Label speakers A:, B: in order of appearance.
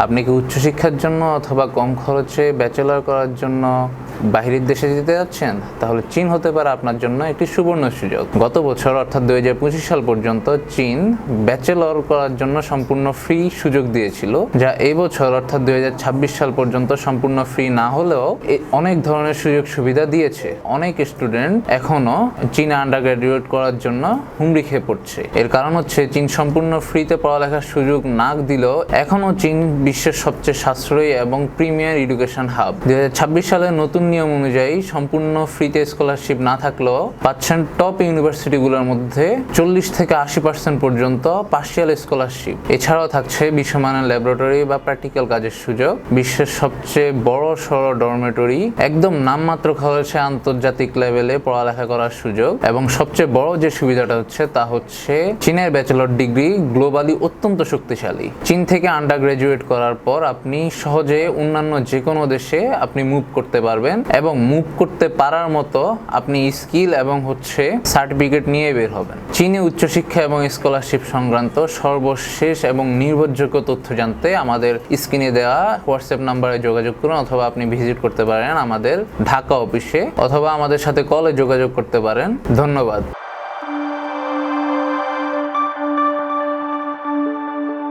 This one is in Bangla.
A: আপনি কি উচ্চশিক্ষার জন্য অথবা কম খরচে ব্যাচেলর করার জন্য বাহিরের দেশে যেতে যাচ্ছেন? তাহলে চীন হতে পারে আপনার জন্য একটি সুবর্ণ সুযোগ। গত বছর অর্থাৎ 2025 সাল পর্যন্ত চীন ব্যাচেলর করার জন্য সম্পূর্ণ ফ্রি সুযোগ দিয়েছিল, যা এই বছর অর্থাৎ 2026 সাল পর্যন্ত সম্পূর্ণ ফ্রি না হলেও অনেক ধরনের সুযোগ সুবিধা দিয়েছে। অনেক স্টুডেন্ট এখনো চীনে আন্ডার গ্রাজুয়েট করার জন্য হুমড়ি খেয়ে পড়ছে। এর কারণ হচ্ছে চীন সম্পূর্ণ ফ্রিতে পড়ালেখার সুযোগ না দিলেও এখনো চীন বিশ্বের সবচেয়ে সাশ্রয়ী এবং প্রিমিয়ার এডুকেশন হাব। 2026 সালের নতুন নিয়ম অনুযায়ী সম্পূর্ণ ফ্রিতে স্কলারশিপ না থাকলেও পাচ্ছেন টপ ইউনিভার্সিটিগুলোর মধ্যে 40 থেকে 80% পর্যন্ত পার্শিয়াল স্কলারশিপ। এছাড়াও থাকছে বিশ্বমানের ল্যাবরেটরি বা প্র্যাকটিক্যাল কাজের সুযোগ, বিশ্বের সবচেয়ে বড় সড় ডরমেটরি, একদম নামমাত্র খরচে আন্তর্জাতিক লেভেলে পড়ালেখা করার সুযোগ, এবং সবচেয়ে বড় যে সুবিধাটা হচ্ছে তা হচ্ছে চীনের ব্যাচেলর ডিগ্রি গ্লোবালি অত্যন্ত শক্তিশালী। চীন থেকে আন্ডার গ্রাজুয়েট করার পর আপনি সহজে অন্যান্য যে কোনো দেশে আপনি মুভ করতে পারবেন, এবং মুভ করতে পারার মতো আপনি স্কিল এবং সার্টিফিকেট নিয়ে বের হবেন। চীনে উচ্চশিক্ষা এবং স্কলারশিপ সংক্রান্ত সর্বশেষ এবং নির্ভরযোগ্য তথ্য জানতে আমাদের স্ক্রিনে দেওয়া হোয়াটসঅ্যাপ নাম্বারে যোগাযোগ করুন, অথবা আপনি ভিজিট করতে পারেন আমাদের ঢাকা অফিসে, অথবা আমাদের সাথে কলে যোগাযোগ করতে পারেন। ধন্যবাদ।